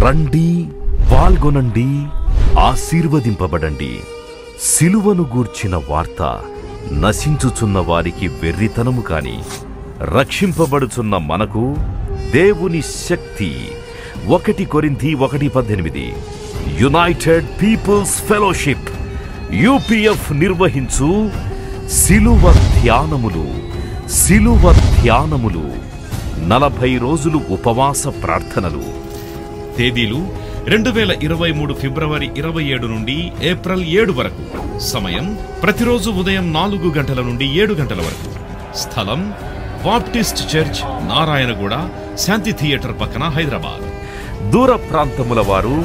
రండి, పాల్గొనండి, ఆశీర్వదింపబడండి. సిలువను గూర్చిన వార్త నశించుచున్న వారికి వెర్రితనము కాని, రక్షింపబడుచున్న మనకు దేవుని శక్తి. 1 కొరింథీ 1:18. యునైటెడ్ పీపుల్స్ ఫెలోషిప్ యూపీఎఫ్ నిర్వహించు సిలువ ధ్యానములు. 40 రోజులు ఉపవాస ప్రార్థనలు. తేదీలు 2023 ఫిబ్రవరి 27 నుండి ఏప్రిల్ 7 వరకు. సమయం ప్రతిరోజు ఉదయం 4 గంటల నుండి 7 గంటల వరకు. స్థలం బాప్టిస్ట్ చర్చ్, నారాయణగూడ, శాంతి థియేటర్ పక్కన, హైదరాబాద్. దూర ప్రాంతముల వారు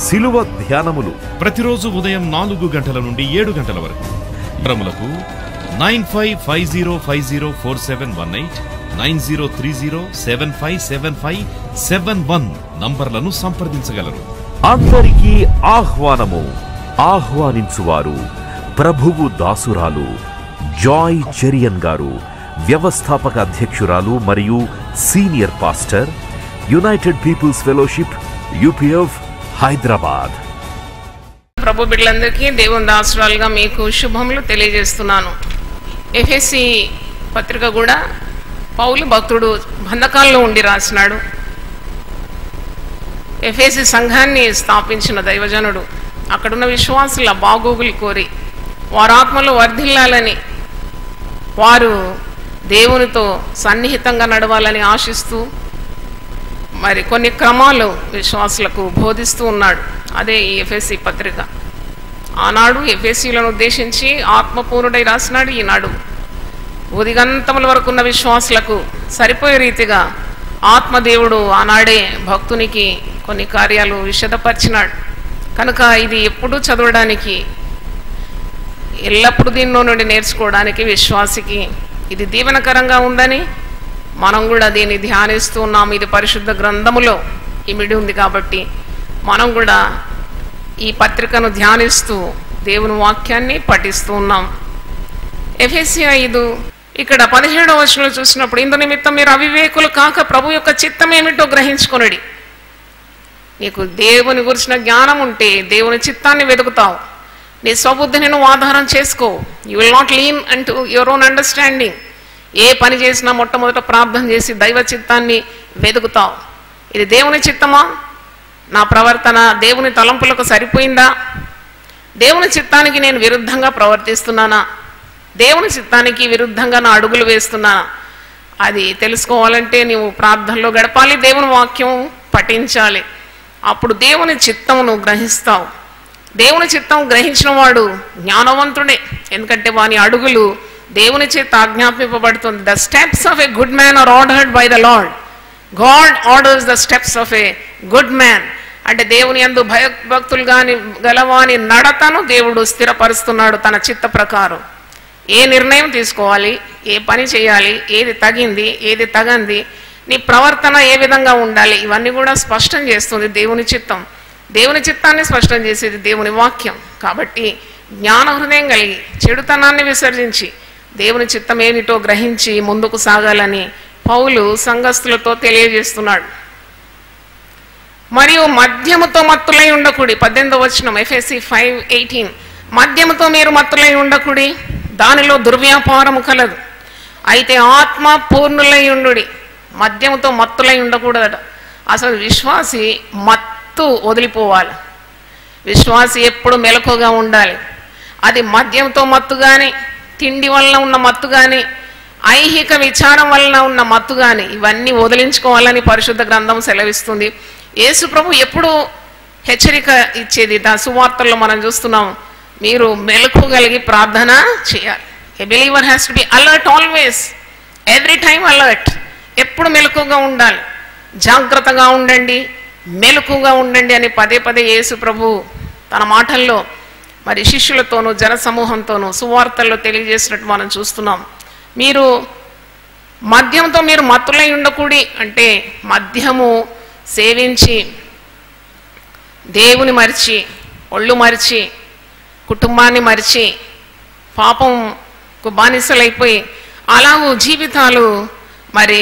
సిలువ ధ్యానములు ప్రతిరోజు ఉదయం 4 గంటల నుండి 7 గంటల వరకు. వివరములకు 9550504718, 9030757571 నంబర్లను సంప్రదించగలరు. అందరికీ ఆహ్వానము. ఆహ్వానించువారు ప్రభువు దాసురాలు జాయ్ చెరియన్ గారు, వ్యవస్థాపక అధ్యక్షురాలు మరియు senior pastor, United People's Fellowship UPF, Hyderabad. ప్రభు బిడ్డలందరికీ దేవుని దాసురాలుగా మీకు శుభములు తెలియజేస్తున్నాను. ఎఫెసీ పత్రిక కూడా పౌలు భక్తుడు బంధకాల్లో ఉండి రాసినాడు. ఎఫెసీ సంఘాన్ని స్థాపించిన దైవజనుడు అక్కడున్న విశ్వాసుల బాగోగులు కోరి వారు ఆత్మలో వర్ధిల్లాలని, వారు దేవునితో సన్నిహితంగా నడవాలని ఆశిస్తూ మరి కొన్ని క్రమాలు విశ్వాసులకు బోధిస్తూ ఉన్నాడు. అదే ఈ ఎఫెసీ పత్రిక. ఆనాడు ఎఫెసీలను ఉద్దేశించి ఆత్మపూర్ణుడై రాసినాడు. ఈనాడు ఉదిగంతముల వరకు ఉన్న విశ్వాసులకు సరిపోయే రీతిగా ఆత్మదేవుడు ఆనాడే భక్తునికి కొన్ని కార్యాలు విశదపరిచినాడు. కనుక ఇది ఎప్పుడూ చదవడానికి, ఎల్లప్పుడూ దీనిలో నుండి నేర్చుకోవడానికి విశ్వాసికి ఇది దీవెనకరంగా ఉందని మనం కూడా దీన్ని ధ్యానిస్తూ ఉన్నాం. ఇది పరిశుద్ధ గ్రంథములో ఇమిడి ఉంది కాబట్టి మనం కూడా ఈ పత్రికను ధ్యానిస్తూ దేవుని వాక్యాన్ని పఠిస్తూ ఉన్నాం. ఎఫెసీ 5 ఇక్కడ 17వ వచనంలో చూసినప్పుడు, ఇందు నిమిత్తం మీరు అవివేకులు కాక ప్రభు యొక్క చిత్తం ఏమిటో గ్రహించుకొనుడి. నీకు దేవుని గురించిన జ్ఞానం ఉంటే దేవుని చిత్తాన్ని వెతుకుతావు. నీ స్వబుద్ధిని నువ్వు ఆధారం చేసుకో. యూ విల్ నాట్ లీన్ అంటూ యువర్ ఓన్ అండర్స్టాండింగ్. ఏ పని చేసినా మొట్టమొదట ప్రార్థన చేసి దైవ చిత్తాన్ని వెతుకుతావు. ఇది దేవుని చిత్తమా? నా ప్రవర్తన దేవుని తలంపులకు సరిపోయిందా? దేవుని చిత్తానికి నేను విరుద్ధంగా ప్రవర్తిస్తున్నానా? దేవుని చిత్తానికి విరుద్ధంగా నా అడుగులు వేస్తున్నానా? అది తెలుసుకోవాలంటే నీవు ప్రార్థనలో గడపాలి, దేవుని వాక్యం పఠించాలి. అప్పుడు దేవుని చిత్తమును గ్రహిస్తావు. దేవుని చిత్తం గ్రహించిన వాడు జ్ఞానవంతుడే, ఎందుకంటే వాని అడుగులు దేవుని చేత ఆజ్ఞాపింపబడుతుంది. The steps of a good man are ordered by the Lord. God orders the steps of a good man. అంటే దేవుని యందు భయభక్తులు గాని గలవాని నడతను దేవుడు స్థిరపరుస్తున్నాడు తన చిత్త ప్రకారం. ఏ నిర్ణయం తీసుకోవాలి, ఏ పని చేయాలి, ఏది తగింది, ఏది తగంది, నీ ప్రవర్తన ఏ విధంగా ఉండాలి, ఇవన్నీ కూడా స్పష్టం చేస్తుంది దేవుని చిత్తం. దేవుని చిత్తాన్ని స్పష్టం చేసేది దేవుని వాక్యం. కాబట్టి జ్ఞాన హృదయం కలిగి చెడుతనాన్ని విసర్జించి దేవుని చిత్తం ఏమిటో గ్రహించి ముందుకు సాగాలని పౌలు సంఘస్థులతో తెలియజేస్తున్నాడు. మరియు మద్యముతో మత్తులై ఉండకుడి. 18వ వచనం ఎఫెసీ 5:18. మద్యముతో మీరు మత్తులై ఉండకుడి, దానిలో దుర్వ్యాపారము కలదు. అయితే ఆత్మ పూర్ణులై ఉండుడి. మద్యముతో మత్తులై ఉండకూడదట. అసలు విశ్వాసి మత్తు వదిలిపోవాలి. విశ్వాసి ఎప్పుడు మెలకుగా ఉండాలి. అది మద్యంతో మత్తు కానీ, తిండి వలన ఉన్న మత్తు కానీ, ఐహిక విచారం వలన ఉన్న మత్తు కానీ, ఇవన్నీ వదిలించుకోవాలని పరిశుద్ధ గ్రంథం సెలవిస్తుంది. యేసు ప్రభు ఎప్పుడు హెచ్చరిక ఇచ్చేది సువార్తల్లో మనం చూస్తున్నాం. మీరు మెలకు కలిగి ప్రార్థన చేయాలి. A believer has to be alert always, every time alert. ఎప్పుడు మెలకుగా ఉండాలి. జాగ్రత్తగా ఉండండి, మెలకుగా ఉండండి అని పదే పదే యేసు ప్రభు తన మాటల్లో మరి శిష్యులతోనూ జన సమూహంతోనూ సువార్తల్లో తెలియజేసినట్టు మనం చూస్తున్నాం. మీరు మద్యంతో మీరు మత్తులై ఉండకూడి అంటే మద్యము సేవించి దేవుని మరిచి, ఒళ్ళు మరిచి, కుటుంబాన్ని మరిచి, పాపంకు బానిసలైపోయి అలాగూ జీవితాలు మరి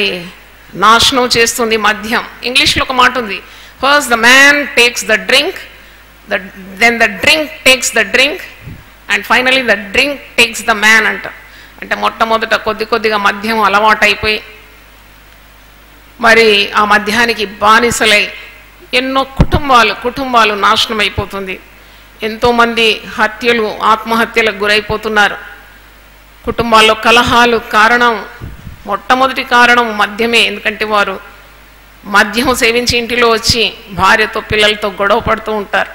నాశనం చేస్తుంది మద్యం. ఇంగ్లీష్లో ఒక మాట ఉంది, first the man takes the drink, then the drink takes the drink, and finally the drink takes the man అంట. అంటే మొట్టమొదట కొద్దిగా మద్యం అలవాటు అయిపోయి మరి ఆ మద్యానికి బానిసలై ఎన్నో కుటుంబాలు నాశనం అయిపోతుంది. ఎంతోమంది హత్యలు, ఆత్మహత్యలకు గురైపోతున్నారు. కుటుంబాల్లో కలహాలు కారణం, మొట్టమొదటి కారణం మద్యమే. ఎందుకంటే వారు మద్యం సేవించి ఇంటిలో వచ్చి భార్యతో పిల్లలతో గొడవ పడుతూ ఉంటారు.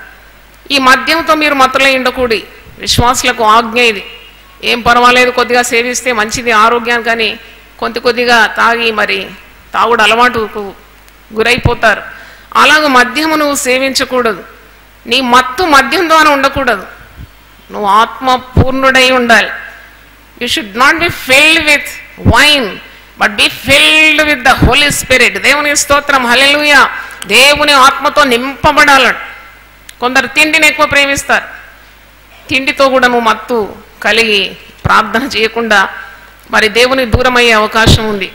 ఈ మద్యంతో మీరు మత్తులై ఉండకూడి. విశ్వాసులకు ఆజ్ఞ ఇది. ఏం పర్వాలేదు, కొద్దిగా సేవిస్తే మంచిది ఆరోగ్యానికి, కానీ కొద్దిగా తాగి మరి తాగుడు అలవాటుకు గురైపోతారు. అలాగ మద్యము నువ్వు సేవించకూడదు. నీ మత్తు మద్యం ద్వారా ఉండకూడదు. నువ్వు ఆత్మ పూర్ణుడై ఉండాలి. You should not be filled with wine, but be filled with the Holy Spirit. దేవుని స్తోత్రం, హల్లెలూయా. దేవుని ఆత్మతో నింపబడాలి. కొందరు తిండిని ఎక్కువ ప్రేమిస్తారు. తిండితో కూడా నువ్వు మత్తు కలిగి ప్రార్థన చేయకుండా మరి దేవుని దూరం అయ్యే అవకాశం ఉంది.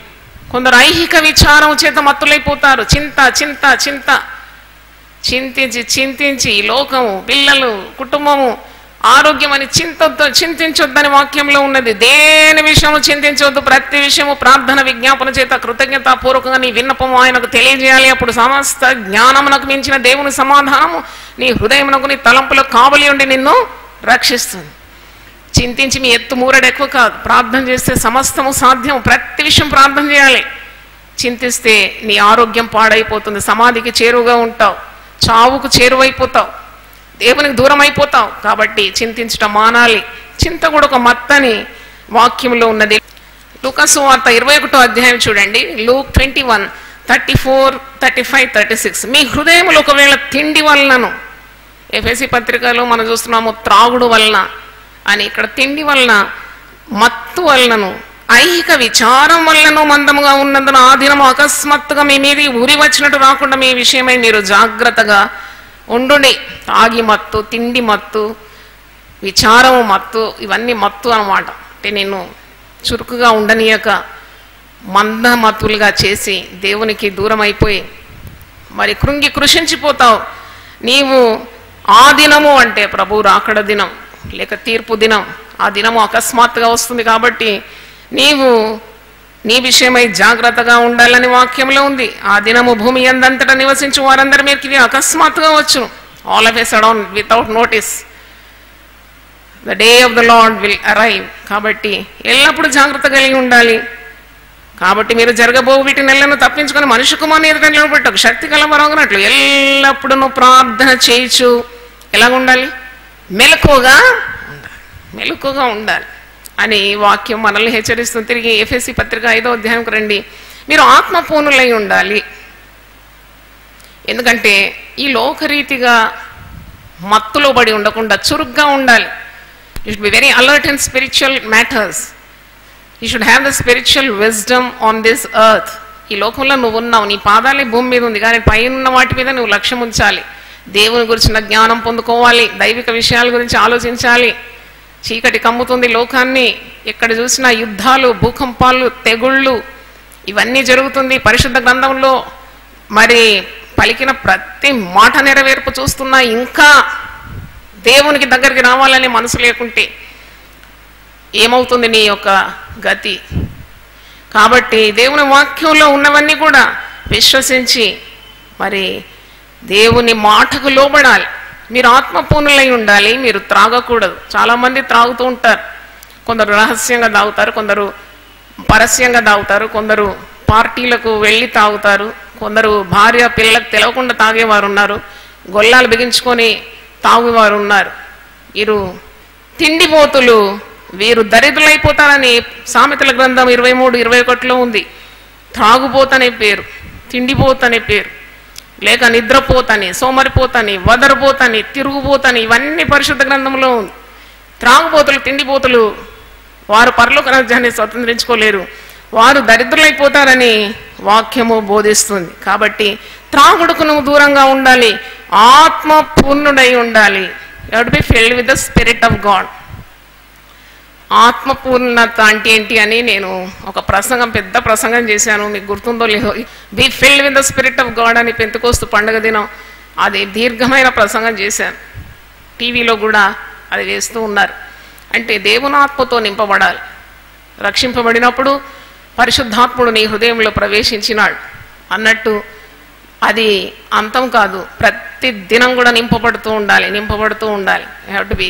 కొందరు ఐహిక విచారం చేత మత్తులైపోతారు. చింతించి లోకము, పిల్లలు, కుటుంబము, ఆరోగ్యం అని చింతించొద్దని వాక్యంలో ఉన్నది. దేని విషయము చింతించవద్దు, ప్రతి విషయము ప్రార్థన విజ్ఞాపన చేత కృతజ్ఞతాపూర్వకంగా నీ విన్నపము ఆయనకు తెలియజేయాలి. అప్పుడు సమస్త జ్ఞానమునకు మించిన దేవుని సమాధానము నీ హృదయమునకు, నీ తలంపులకు కావలి ఉండి నిన్ను రక్షిస్తుంది. చింతించి మీ ఎత్తు మూరడు ఎక్కువ కాదు. ప్రార్థన చేస్తే సమస్తము సాధ్యం. ప్రతి విషయం ప్రార్థన చేయాలి. చింతిస్తే నీ ఆరోగ్యం పాడైపోతుంది. సమాధికి చేరువుగా ఉంటావు, చావుకు చేరువైపోతావు, దేవునికి దూరం అయిపోతావు. కాబట్టి చింతించటం మానాలి. చింత కూడా ఒక మత్తని వాక్యంలో ఉన్నది. లూకాసు వార్త 21వ అధ్యాయం చూడండి. లూక్ 21:34, 35, 36. మీ హృదయములు ఒకవేళ తిండి వలనను, ఎఫెసీ పత్రికలో మనం చూస్తున్నాము త్రాగుడు వలన అని, ఇక్కడ తిండి వలన, మత్తు వలనను, ఐహిక విచారం వలనను మందముగా ఉన్నందున ఆ దినము అకస్మాత్తుగా మీ మీద ఉరి వచ్చినట్టు రాకుండా మీ విషయమై మీరు జాగ్రత్తగా ఉండుడి. తాగి మత్తు, తిండి మత్తు, విచారము మత్తు, ఇవన్నీ మత్తు అన్నమాట. అంటే నిన్ను చురుకుగా ఉండనీయక మందమత్తులుగా చేసి దేవునికి దూరం అయిపోయి మరి కృషించిపోతావు. నీవు ఆ దినము అంటే ప్రభు రాకడ దినం లేక తీర్పు దినం, ఆ దినము అకస్మాత్తుగా వస్తుంది. కాబట్టి నీవు నీ విషయమై జాగ్రత్తగా ఉండాలని వాక్యంలో ఉంది. ఆ దినము భూమి అందంతటా నివసించు వారందరి మీదకి ఇది అకస్మాత్తుగా వచ్చును. All of a sudden, without notice, the day of the lord will arrive. కాబట్టి ఎల్లప్పుడూ జాగ్రత్త కలిగి ఉండాలి. కాబట్టి మీరు జరగబో వీటి నెలను తప్పించుకొని మనిషి కుమారుని ఎదుట నిలబెట్టకు, శక్తి కలవరగినట్లు ఎల్లప్పుడూ నువ్వు ప్రార్థన చేయొచ్చు. ఎలాగ ఉండాలి? మెలకువగా ఉండాలి అని వాక్యం మనల్ని హెచ్చరిస్తుంది. తిరిగి ఎఫెసీ పత్రిక 5వ అధ్యాయంకు రండి. మీరు ఆత్మపూర్ణులై ఉండాలి. ఎందుకంటే ఈ లోకరీతిగా మత్తులో పడి ఉండకుండా చురుగ్గా ఉండాలి. You should be very alert in spiritual matters. You should have the spiritual wisdom on this earth. ఈ లోకంలో నువ్వు ఉన్నావు, నీ పాదాలే భూమి మీద ఉంది, కానీ పైన వాటి మీద నువ్వు లక్ష్యం ఉంచాలి. దేవుని గురించిన జ్ఞానం పొందుకోవాలి, దైవిక విషయాల గురించి ఆలోచించాలి. చీకటి కమ్ముతుంది లోకాన్ని. ఎక్కడ చూసినా యుద్ధాలు, భూకంపాలు, తెగుళ్ళు, ఇవన్నీ జరుగుతుంది. పరిశుద్ధ గ్రంథంలో మరి పలికిన ప్రతి మాట నెరవేర్పు చూస్తున్నా. ఇంకా దేవునికి దగ్గరికి రావాలని మనసు లేకుంటే ఏమవుతుంది నీ యొక్క గతి? కాబట్టి దేవుని వాక్యంలో ఉన్నవన్నీ కూడా విశ్వసించి మరి దేవుని మాటకు లోబడాలి. మీరు ఆత్మపూర్ణులై ఉండాలి. మీరు త్రాగకూడదు. చాలామంది త్రాగుతూ ఉంటారు. కొందరు రహస్యంగా తాగుతారు, కొందరు పరస్యంగా తాగుతారు, కొందరు పార్టీలకు వెళ్ళి తాగుతారు, కొందరు భార్య పిల్లలకు తెలవకుండా తాగేవారు ఉన్నారు, గొల్లాలు బిగించుకొని తాగేవారు ఉన్నారు. వీరు తిండిపోతులు, వీరు దరిద్రులైపోతారని సామెతల గ్రంథం 23:21లో ఉంది. త్రాగుపోతనే పేరు, తిండిపోతనే పేరు, లేక నిద్రపోతని, సోమరిపోతని, వదరపోతని, తిరుగుపోతని, ఇవన్నీ పరిశుద్ధ గ్రంథంలో ఉంది. త్రాగుపోతులు, తిండిపోతులు వారు పరలోక రాజ్యాన్ని స్వతంత్రించుకోలేరు, వారు దరిద్రులైపోతారని వాక్యము బోధిస్తుంది. కాబట్టి త్రాగుడుకు నువ్వు దూరంగా ఉండాలి, ఆత్మ పూర్ణుడై ఉండాలి. You have to be filled with the spirit of God. ఆత్మపూర్ణత అంటే ఏంటి అని నేను ఒక పెద్ద ప్రసంగం చేశాను, మీకు గుర్తుందో లేదో. Be filled with the spirit of God అని పెంతెకోస్తు పండుగ దినం అది దీర్ఘమైన ప్రసంగం చేశాను. టీవీలో కూడా అది వేస్తూ ఉన్నారు. అంటే దేవుని ఆత్మతో నింపబడాలి. రక్షింపబడినప్పుడు పరిశుద్ధాత్ముడు నీ హృదయంలో ప్రవేశించినాడు అన్నట్టు అది అంతం కాదు, ప్రతి దినం కూడా నింపబడుతూ ఉండాలి. Have to be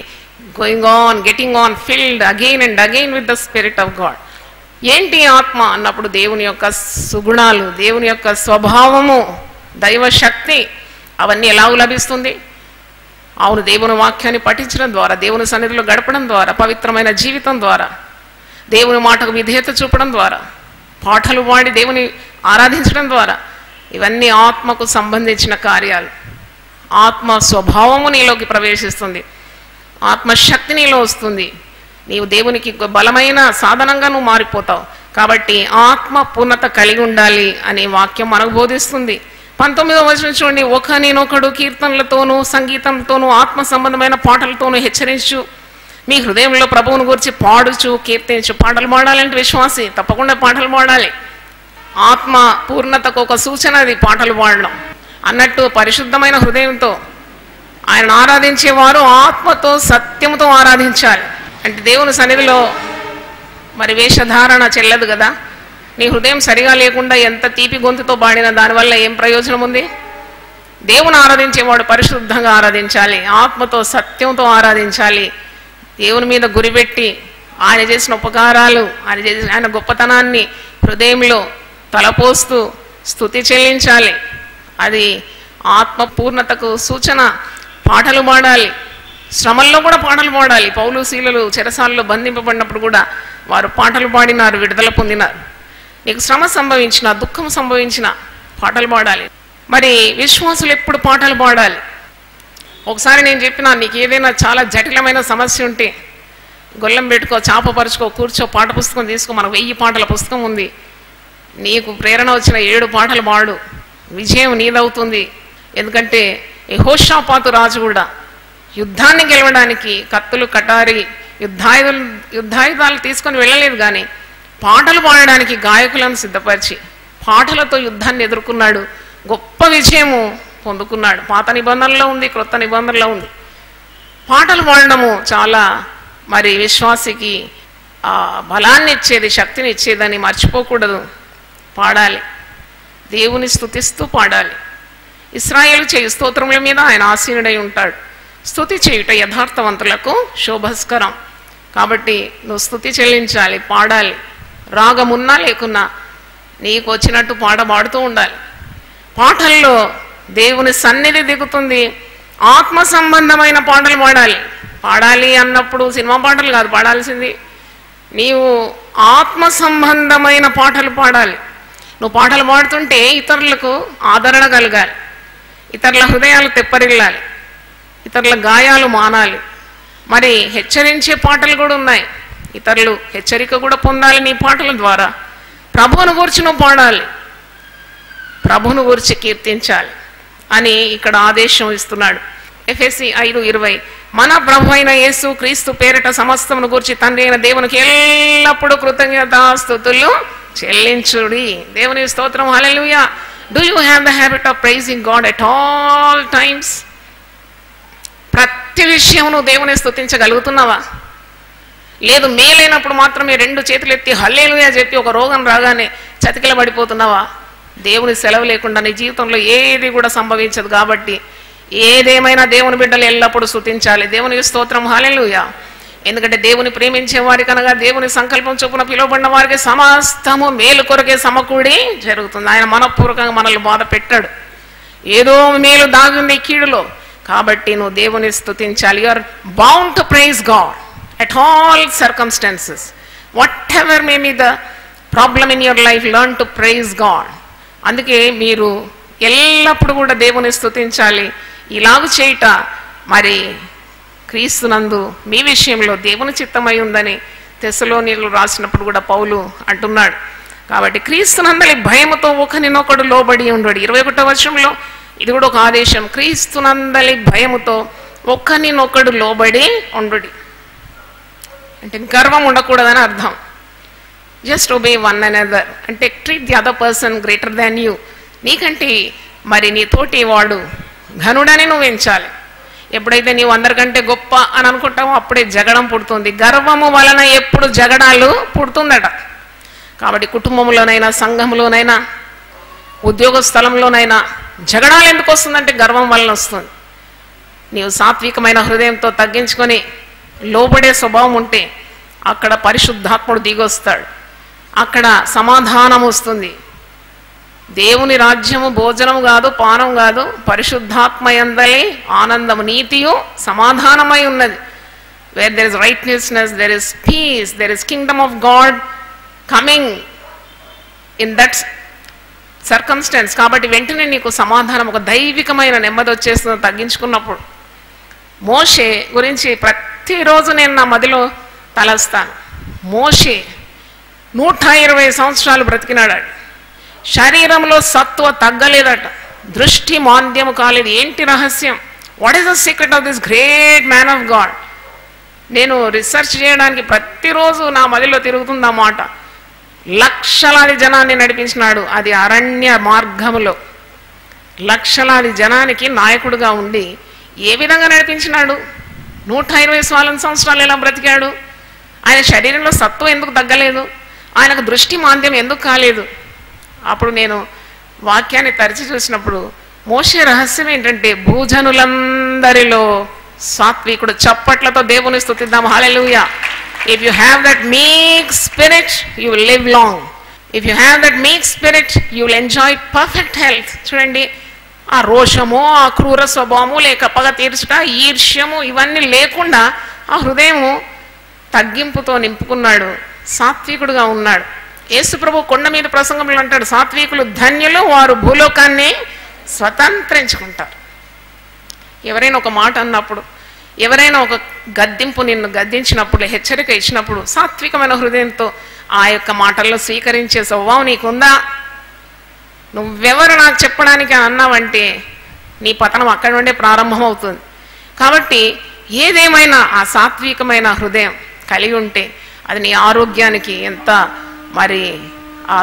going on, getting on, filled again and again with the spirit of God. ఏంటి ఆత్మ అన్నప్పుడు దేవుని యొక్క సుగుణాలు, దేవుని యొక్క స్వభావము, దైవ శక్తి, అవన్నీ ఎలాగూ లభిస్తుంది? అవును, దేవుని వాక్యాన్ని పఠించడం ద్వారా, దేవుని సన్నిధిలో గడపడం ద్వారా, పవిత్రమైన జీవితం ద్వారా, దేవుని మాటకు విధేయత చూపడం ద్వారా, పాటలు పాడి దేవుని ఆరాధించడం ద్వారా, ఇవన్నీ ఆత్మకు సంబంధించిన కార్యాలు. ఆత్మ స్వభావము నీలోకి ప్రవేశిస్తుంది, ఆత్మశక్తి నీలో వస్తుంది, నీవు దేవునికి బలమైన సాధనంగా నువ్వు మారిపోతావు. కాబట్టి ఆత్మ పూర్ణత కలిగి ఉండాలి అనే వాక్యం మనకు బోధిస్తుంది. 19వ వచనం చూడండి, ఒకనినొకడు కీర్తనలతోనూ సంగీతంతోనూ ఆత్మ సంబంధమైన పాటలతోనూ హెచ్చరించు, మీ హృదయంలో ప్రభువును గురించి పాడుచు కీర్తించు. పాటలు పాడాలంటే విశ్వాసి తప్పకుండా పాటలు పాడాలి. ఆత్మ పూర్ణతకు ఒక సూచన అది పాటలు పాడడం అన్నట్టు. పరిశుద్ధమైన హృదయంతో ఆయన ఆరాధించేవారు ఆత్మతో సత్యంతో ఆరాధించాలి. అంటే దేవుని సన్నిధిలో మరి వేషధారణ చెల్లదు కదా. నీ హృదయం సరిగా లేకుండా ఎంత తీపి గొంతుతో పాడినా దానివల్ల ఏం ప్రయోజనం ఉంది? దేవుని ఆరాధించేవాడు పరిశుద్ధంగా ఆరాధించాలి, ఆత్మతో సత్యంతో ఆరాధించాలి. దేవుని మీద గురిపెట్టి ఆయన చేసిన ఉపకారాలు, ఆయన గొప్పతనాన్ని హృదయంలో తలపోస్తూ స్తుతి చెల్లించాలి. అది ఆత్మ పూర్ణతకు సూచన. పాటలు పాడాలి, శ్రమల్లో కూడా పాటలు పాడాలి. పౌలు శీలలు చెరసాలలో బంధింపబడినప్పుడు కూడా వారు పాటలు పాడినారు, విడుదల పొందినారు. నీకు శ్రమ సంభవించిన, దుఃఖం సంభవించిన పాటలు పాడాలి. మరి విశ్వాసులు ఎప్పుడు పాటలు పాడాలి? ఒకసారి నేను చెప్పినా, నీకు ఏదైనా చాలా జటిలమైన సమస్య ఉంటే గొల్లం పెట్టుకో, చాప పరుచుకో, కూర్చో, పాట పుస్తకం తీసుకో. మనకు 1000 పాటల పుస్తకం ఉంది. నీకు ప్రేరణ వచ్చిన 7 పాటలు పాడు, విజయం నీదవుతుంది. ఎందుకంటే యెహోషాపాతు రాజు కూడా యుద్ధాన్ని గెలవడానికి కత్తులు, కటారి, యుద్ధాయుధాలు తీసుకొని వెళ్ళలేదు, కానీ పాటలు పాడడానికి గాయకులను సిద్ధపరిచి పాటలతో యుద్ధాన్ని ఎదుర్కొన్నాడు, గొప్ప విజయము పొందుకున్నాడు. పాత నిబంధనలో ఉంది, క్రొత్త నిబంధనలో ఉంది. పాటలు పాడడము చాలా మరి విశ్వాసికి బలాన్ని ఇచ్చేది, శక్తిని ఇచ్చేదని మర్చిపోకూడదు. పాడాలి, దేవుని స్తుతిస్తూ పాడాలి. ఇశ్రాయేలు చేయు స్తోత్రముల మీద ఆయన ఆసీనుడై ఉంటాడు. స్తుతి చేయుట యథార్థవంతులకు శోభస్కరం. కాబట్టి నువ్వు స్తుతి చెల్లించాలి, పాడాలి. రాగమున్నా లేకున్నా నీకు వచ్చినట్టు పాడుతూ ఉండాలి. పాటల్లో దేవుని సన్నిధి దిగుతుంది. ఆత్మ సంబంధమైన పాటలు పాడాలి అన్నప్పుడు సినిమా పాటలు కాదు పాడాల్సింది, నీవు ఆత్మ సంబంధమైన పాటలు పాడాలి. నువ్వు పాటలు పాడుతుంటే ఇతరులకు ఆదరణ కలగాలి, ఇతరుల హృదయాలు తెప్పరిల్లాలి, ఇతరుల గాయాలు మానాలి. మరి హెచ్చరించే పాటలు కూడా ఉన్నాయి, ఇతరులు హెచ్చరిక కూడా పొందాలి నీ పాటల ద్వారా. ప్రభువును గురించి నువ్వు పాడాలి, ప్రభువును గురించి కీర్తించాలి అని ఇక్కడ ఆదేశం ఇస్తున్నాడు. ఎఫెసీ 5:20, మన ప్రభు అయిన యేసు క్రీస్తు పేరిట సమస్తమును గురించి తండ్రి అయిన దేవునికి ఎల్లప్పుడూ కృతజ్ఞతాస్తుతులు చెల్లించుడి. దేవుని స్తోత్రం, hallelujah. Do you have the habit of praising God at all times? ప్రతి విషయం నువ్వు దేవుని స్తుతించగలుగుతున్నావా? లేదు, మేలైనప్పుడు మాత్రమే 2 చేతులు ఎత్తి హల్లెలూయా చెప్పి ఒక రోగం రాగానే చతికిల పడిపోతున్నావా? దేవుని సెలవు లేకుండా నీ జీవితంలో ఏది కూడా సంభవించదు. కాబట్టి ఏదేమైనా దేవుని బిడ్డలు ఎల్లప్పుడూ స్తుతించాలి. దేవుని స్తోత్రం, హల్లెలూయా. ఎందుకంటే దేవుని ప్రేమించే వారికి అనగా దేవుని సంకల్పం చొప్పున పిలువబడిన వారికి సమస్తము మేలు కొరకే సమకూడి జరుగుతుంది. ఆయన మనపూర్వకంగా మనల్ని బాధ పెట్టాడు, ఏదో మేలు దాగుంది కీడులో. కాబట్టి నువ్వు దేవుని స్తుతించాలి. You are bound to praise God at all circumstances. Whatever may be the problem in your life, learn to praise God. అందుకే మీరు ఎల్లప్పుడూ కూడా దేవుని స్తుతించాలి. ఇలాగ చేయుట మరి క్రీస్తునందు మీ విషయంలో దేవుని చిత్తమై ఉందని తెస్సలోనికలు రాసినప్పుడు కూడా పౌలు అంటున్నాడు. కాబట్టి క్రీస్తునందలి భయముతో ఒకనినొకడు లోబడి ఉండడు. 21వ వచనంలో ఇది కూడా ఒక ఆదేశం. క్రీస్తునందలి భయముతో ఒకనినొకడు లోబడి ఉండడు. అంటే గర్వం ఉండకూడదని అర్థం. జస్ట్ ఒబే వన్ అనదర్ అంటే treat the other person greater than you. నీకంటే మరి నీ తోటి వాడు ఘనుడని నువ్వు ఎంచాలి. ఎప్పుడైతే నీవు అందరికంటే గొప్ప అని అనుకుంటావో అప్పుడే జగడం పుడుతుంది. గర్వము వలన ఎప్పుడు జగడాలు పుడుతుందట. కాబట్టి కుటుంబంలోనైనా, సంఘంలోనైనా, ఉద్యోగ స్థలంలోనైనా జగడాలు ఎందుకు వస్తుందంటే గర్వం వలన వస్తుంది. నీవు సాత్వికమైన హృదయంతో తగ్గించుకొని లోబడే స్వభావం ఉంటే అక్కడ పరిశుద్ధాత్ముడు దిగొస్తాడు. అక్కడ సమాధానం వస్తుంది. దేవుని రాజ్యము భోజనము కాదు, పానం కాదు, పరిశుద్ధాత్మయందలి ఆనందము, నీతియు సమాధానమై ఉన్నది. Where there is righteousness, there is peace, there is kingdom of God coming in that circumstance. కాబట్టి వెంటనే నీకు సమాధానం, ఒక దైవికమైన నెమ్మది వచ్చేస్తుంది తగ్గించుకున్నప్పుడు. మోషే గురించి ప్రతిరోజు నేను నా మదిలో తలస్తాను. మోషే 120 సంవత్సరాలు బ్రతికినాడు. శరీరంలో సత్వ తగ్గలేదట, దృష్టి మాంద్యము కాలేదు. ఏంటి రహస్యం? What is the secret of this great man of God? నేను రీసెర్చ్ చేయడానికి ప్రతిరోజు నా మదిలో తిరుగుతుందన్నమాట. లక్షలాది జనాన్ని నడిపించినాడు. అది అరణ్య మార్గములో లక్షలాది జనానికి నాయకుడుగా ఉండి ఏ విధంగా నడిపించినాడు? 120 సంవత్సరాలు ఎలా బ్రతికాడు? ఆయన శరీరంలో సత్వం ఎందుకు తగ్గలేదు? ఆయనకు దృష్టి మాంద్యం ఎందుకు కాలేదు? అప్పుడు నేను వాక్యాన్ని తరిచి చూసినప్పుడు మోషే రహస్యం ఏంటంటే భూజనులందరిలో సాత్వికుడు. చప్పట్లతో దేవుని స్తుతిద్దాం. హల్లెలూయా. If you have that meek spirit, you will live long. If you have that meek spirit, you will enjoy perfect health. చూడండి, ఆ రోషము, ఆ క్రూర స్వభావము, లేక పగ తీర్చుట, ఈర్ష్యము ఇవన్నీ లేకుండా ఆ హృదయము తగ్గింపుతో నింపుకున్నాడు. సాత్వికుడుగా ఉన్నాడు. యేసు ప్రభు కొండ మీద ప్రసంగంలో అంటాడు, సాత్వికులు ధన్యులు, వారు భూలోకాన్ని స్వతంత్రించుకుంటారు. ఎవరైనా ఒక మాట అన్నప్పుడు, ఎవరైనా ఒక గద్దింపు నిన్ను గద్దించినప్పుడు, హెచ్చరిక ఇచ్చినప్పుడు సాత్వికమైన హృదయంతో ఆ యొక్క మాటల్లో స్వీకరించే స్వభావం నీకుందా? నువ్వెవరు నాకు చెప్పడానికి అన్నావంటే నీ పతనం అక్కడి నుండే ప్రారంభమవుతుంది. కాబట్టి ఏదేమైనా ఆ సాత్వికమైన హృదయం కలిగి ఉంటే అది నీ ఆరోగ్యానికి ఎంత మరి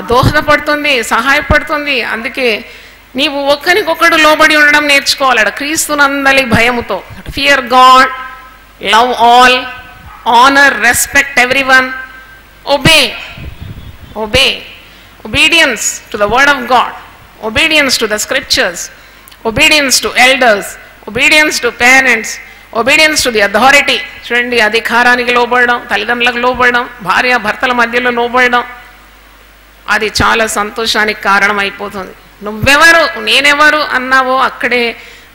దోహదపడుతుంది, సహాయపడుతుంది. అందుకే నీవు ఒకరికొకడు లోబడి ఉండడం నేర్చుకోవాలి. క్రీస్తునందలి భయముతో, fear God, love all, honour, respect everyone, obey obey obedience to the word of God, obedience to the scriptures, obedience to elders, obedience to parents, obedience to the authority. చూడండి, అధికారానికి లోబడడం, తల్లిదండ్రులకు లోబడడం, భార్య భర్తల మధ్యలో లోబడడం, అది చాలా సంతోషానికి కారణం అయిపోతుంది. నువ్వెవరు నేనెవరు అన్నావో అక్కడే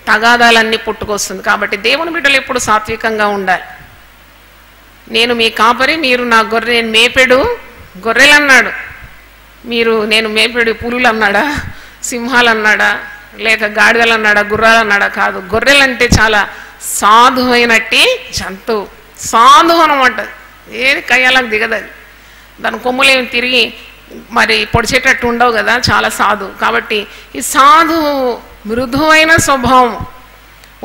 తగాదాలన్నీ పుట్టుకొస్తుంది. కాబట్టి దేవుని బిడ్డలు ఎప్పుడు సాత్వికంగా ఉండాలి. నేను మీ కాపరి, మీరు నా గొర్రె, నేను మేపెడు గొర్రెలు అన్నాడు. మీరు నేను మేపెడు పులులు అన్నాడా, సింహాలు అన్నాడా, లేక గాడిదలు అన్నాడా, గుర్రాలు అన్నాడా? కాదు. గొర్రెలంటే చాలా సాధువైనట్టి జంతువు. సాధువు అనమాట. ఏది కయ్యాలకు దిగదది. దాని కొమ్ములేమి తిరిగి మరి పొడిచేటట్టు ఉండవు కదా, చాలా సాధువు. కాబట్టి ఈ సాధువు మృదువైన స్వభావం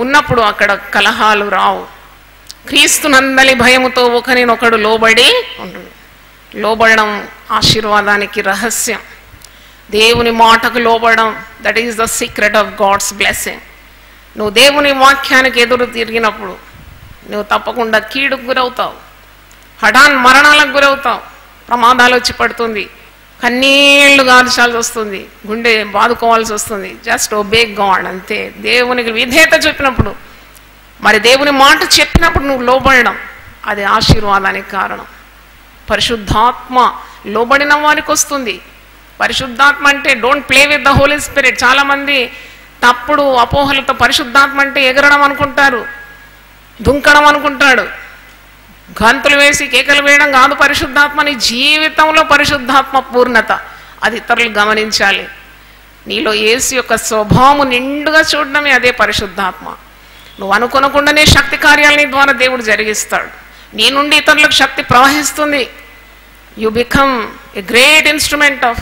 ఉన్నప్పుడు అక్కడ కలహాలు రావు. క్రీస్తునందలి భయముతో ఒకరినొకడు లోబడి ఉంటుంది. లోబడడం ఆశీర్వాదానికి రహస్యం. దేవుని మాటకు లోబడడం, that is the secret of God's blessing. నువ్వు దేవుని వాక్యానికి ఎదురు తిరిగినప్పుడు నువ్వు తప్పకుండా కీడుకు గురవుతావు, హఠాన్ మరణాలకు గురవుతావు, ప్రమాదాలు వచ్చి పడుతుంది, కన్నీళ్లు గార్చాల్సి వస్తుంది, గుండె బాదుకోవాల్సి వస్తుంది. జస్ట్ ఒబే గాడ్ అంతే. దేవునికి విధేయత చెప్పినప్పుడు, మరి దేవుని మాట చెప్పినప్పుడు నువ్వు లోబడడం, అది ఆశీర్వాదానికి కారణం. పరిశుద్ధాత్మ లోబడిన వారికి వస్తుంది. పరిశుద్ధాత్మ అంటే don't play with the Holy Spirit. చాలామంది తప్పుడు అపోహలతో పరిశుద్ధాత్మ అంటే ఎగరడం అనుకుంటారు, దుంకడం అనుకుంటాడు. గంతులు వేసి కేకలు వేయడం కాదు పరిశుద్ధాత్మ. నీ జీవితంలో పరిశుద్ధాత్మ పూర్ణత, అది ఇతరులు గమనించాలి. నీలో యేసు యొక్క స్వభావం నిండుగా చూడడమే అదే పరిశుద్ధాత్మ. నువ్వు అనుకోనకుండానే శక్తి కార్యాలని ద్వారా దేవుడు జరిగిస్తాడు. నీ నుండి ఇతరులకు శక్తి ప్రవహిస్తుంది. You become a great instrument of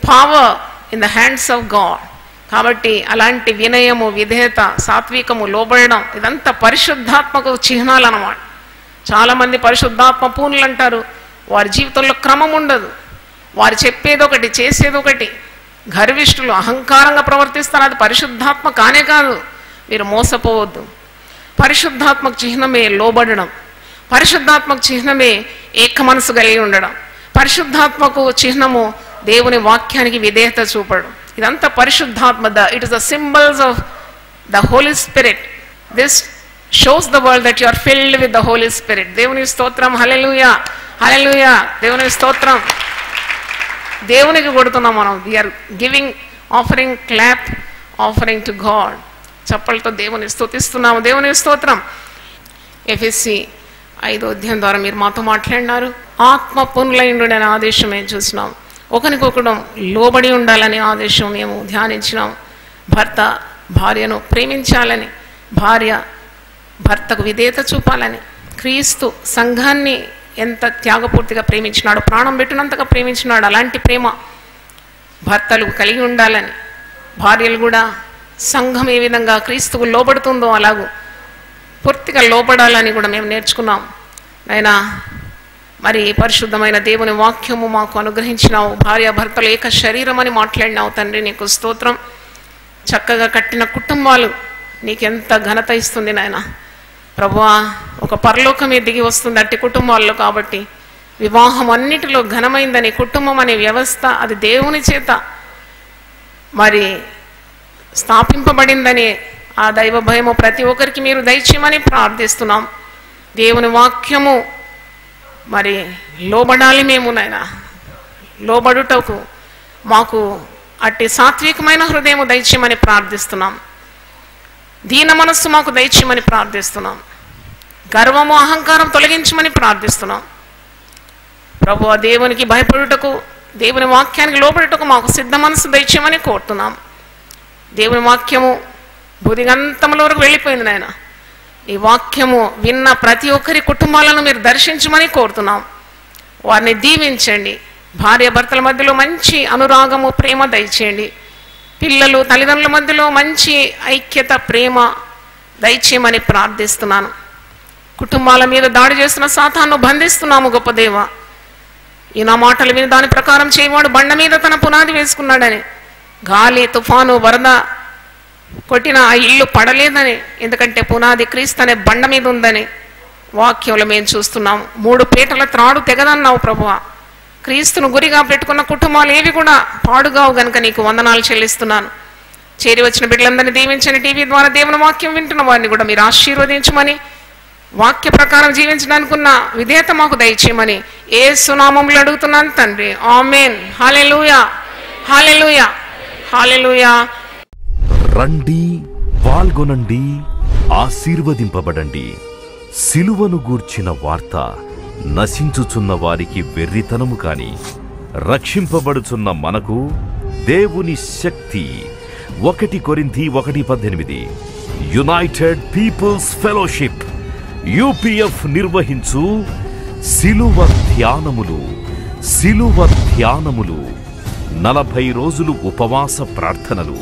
power in the hands of God. కాబట్టి అలాంటి వినయము, విధేయత, సాత్వికము, లోబడడం, ఇదంతా పరిశుద్ధాత్మకు చిహ్నాలు అన్నమాట. చాలామంది పరిశుద్ధాత్మ పూనులు అంటారు, వారి జీవితంలో క్రమం ఉండదు. వారు చెప్పేదొకటి చేసేదొకటి, గర్విష్ఠులు, అహంకారంగా ప్రవర్తిస్తారు. అది పరిశుద్ధాత్మ కానే కాదు. మీరు మోసపోవద్దు. పరిశుద్ధాత్మకు చిహ్నమే లోబడడం, పరిశుద్ధాత్మకు చిహ్నమే ఏక మనసు కలిగి ఉండడం, పరిశుద్ధాత్మకు చిహ్నము దేవుని వాక్యానికి విధేయత చూపడం. ఇదంతా పరిశుద్ధాత్మ. It is the symbols of the Holy Spirit. This shows the world that you are filled with the Holy Spirit. దేవుని స్తోత్రం, హల్లెలూయా, హల్లెలూయా, దేవుని స్తోత్రం. దేవునికి కొడుతున్నాం మనం. We are giving offering, clap offering to God. చప్పలతో దేవుని స్తుతిస్తున్నాము. దేవుని స్తోత్రం. ఎఫెసీ 5వ అధ్యాయం ద్వారా మీరు మాతో మాట్లాడినారు. ఆత్మ పూర్ణులైండు అనే ఆదేశం మేము చూసినాం. ఒకరికొకడు లోబడి ఉండాలనే ఆదేశం మేము ధ్యానించినాం. భర్త భార్యను ప్రేమించాలని, భార్య భర్తకు విధేయత చూపాలని, క్రీస్తు సంఘాన్ని ఎంత త్యాగపూర్తిగా ప్రేమించినాడు, ప్రాణం పెట్టినంతగా ప్రేమించినాడు, అలాంటి ప్రేమ భర్తలు కలిగి ఉండాలని, భార్యలు కూడా సంఘం ఏ విధంగా క్రీస్తుకు లోబడుతుందో అలాగూ పూర్తిగా లోబడాలని కూడా మేము నేర్చుకున్నాం. అయినా మరి పరిశుద్ధమైన దేవుని వాక్యము మాకు అనుగ్రహించినావు. భార్య భర్తలు ఏక శరీరం అని మాట్లాడినావు తండ్రి, నీకు స్తోత్రం. చక్కగా కట్టిన కుటుంబాలు నీకెంత ఘనత ఇస్తుంది నాయన. ప్రభువా, ఒక పరలోకమే దిగి వస్తుంది అట్టి కుటుంబాల్లో. కాబట్టి వివాహం అన్నిటిలో ఘనమైందని, కుటుంబం అనే వ్యవస్థ అది దేవుని చేత మరి స్థాపింపబడిందని ఆ దైవ భయము ప్రతి ఒక్కరికి మీరు దయచేయమని ప్రార్థిస్తున్నాం. దేవుని వాక్యము మరి లోబడాలి మేము నాయన. లోబడుటకు మాకు అట్టి సాత్వికమైన హృదయము దయచేయమని ప్రార్థిస్తున్నాం. దీన మనస్సు మాకు దయచేయమని ప్రార్థిస్తున్నాం. గర్వము అహంకారం తొలగించమని ప్రార్థిస్తున్నాం. ప్రభువా, దేవునికి భయపడుటకు, దేవుని వాక్యానికి లోబడుటకు మాకు సిద్ధ మనస్సు దయచేయమని కోరుతున్నాం. దేవుని వాక్యము బుధిగంతముల వరకు వెళ్ళిపోయింది నాయన. ఈ వాక్యము విన్న ప్రతి ఒక్కరి కుటుంబాలను మీరు దర్శించమని కోరుతున్నాం. వారిని దీవించండి. భార్య భర్తల మధ్యలో మంచి అనురాగము, ప్రేమ దయచేయండి. పిల్లలు తల్లిదండ్రుల మధ్యలో మంచి ఐక్యత, ప్రేమ దయచేయమని ప్రార్థిస్తున్నాను. కుటుంబాల మీద దాడి చేస్తున్న సాతాను బంధిస్తున్నాము. గొప్ప దేవ, ఈ నా మాటలు విని దాని ప్రకారం చేయవాడు బండ మీద తన పునాది వేసుకున్నాడని, గాలి తుఫాను వరద కొట్టిన ఆ ఇల్లు పడలేదని, ఎందుకంటే పునాది క్రీస్తు అనే బండ మీద ఉందని వాక్యంలో మేము చూస్తున్నాం. 3 పీటల త్రాడు తెగదన్నావు ప్రభువా. క్రీస్తును గురిగా పెట్టుకున్న కుటుంబాలు ఏవి కూడా పాడుగావు గనుక నీకు వందనాలు చెల్లిస్తున్నాను. చేరి వచ్చిన బిడ్డలందరినీ దీవించని, టీవీ ద్వారా దేవుని వాక్యం వింటున్న వారిని కూడా మీరు ఆశీర్వదించమని, వాక్య ప్రకారం జీవించడానికి ఉన్న విధేయత మాకు దయచేయమని యేసు నామములో అడుగుతున్నాను తండ్రి. ఆమేన్. హల్లెలూయా, హల్లెలూయా, హల్లెలూయా. రండి, పాల్గొనండి, ఆశీర్వదింపబడండి. సిలువను గూర్చిన వార్త నశించుచున్న వారికి వెర్రితనము కాని, రక్షింపబడుచున్న మనకు దేవుని శక్తి. 1 కొరింథీ 1:18. యునైటెడ్ పీపుల్స్ ఫెలోషిప్ UPF నిర్వహించు సిలువ ధ్యానములు. 40 రోజులు ఉపవాస ప్రార్థనలు.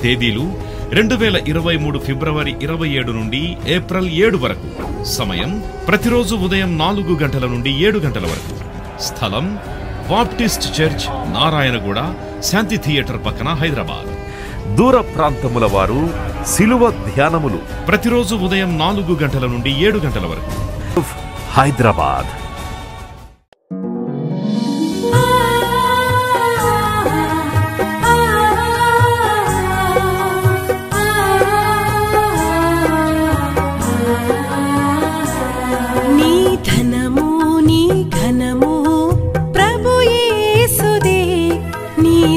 తేదీలు 2023 ఫిబ్రవరి 27 నుండి ఏప్రిల్ 7 వరకు. సమయం ప్రతిరోజు ఉదయం 4 గంటల నుండి 7 గంటల వరకు. స్థలం బాప్టిస్ట్ చర్చ్, నారాయణగూడ, శాంతి థియేటర్ పక్కన, హైదరాబాద్. దూర ప్రాంతముల వారు సిలువ ధ్యానములు ప్రతిరోజు ఉదయం 4 గంటల నుండి 7 గంటల వరకు. హైదరాబాద్.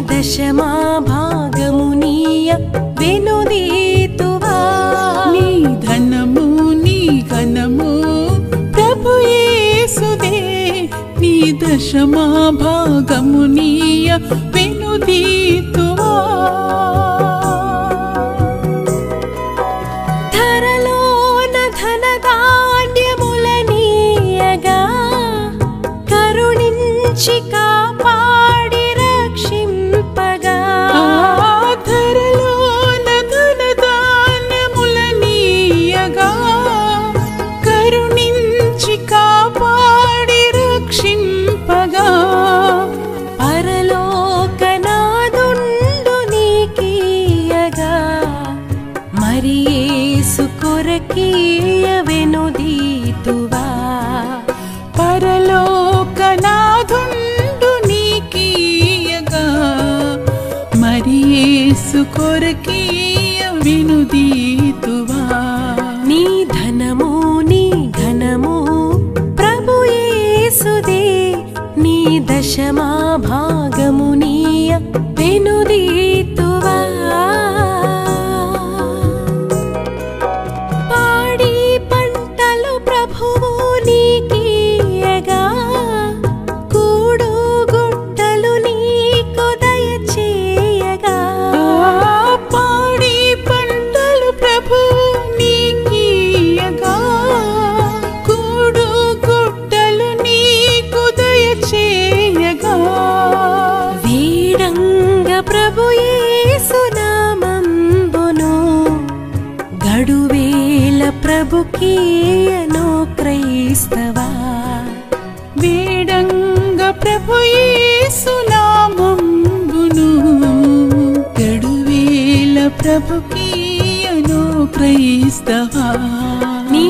దశమా భాగమునీయ వెనుదీతువా. నీ ధనము నీ ఘనము ప్రభు యేసుదే, నీ దశమా భాగమునీయ వెనుదీతువా. ధరలోన ధనధాన్యములనీయగా కరుణించి కాపాడి రక్షింపగా. ధరలోన ధనధాన్యములనీయగా కరుణించి మరియేసు కొరకీయవెనుదీతువా పరలోకనాథుండు నీకీయగా మరియేసు కొరకీయవెనుదీతువా నీ ధనము నీ ఘనము ప్రభుయేసుదే నీ దశమా భాగము నీయ వెనుదీతువా పాడి పంటలు ప్రభువు నీకీయగా కూడు గుట్టలు నీకు దయచేయగా పాడి పంటలు ప్రభువు నీకీయగా కూడు గుట్టలు నీకు దయచేయగా వీడంగ ప్రభుయేసు నామంబును గడువేల ప్రభుకీయను క్రైస్తవా వేడంగ ప్రభుయేసు నామంబును గడువేల ప్రభుకీయను క్రైస్తవా నీ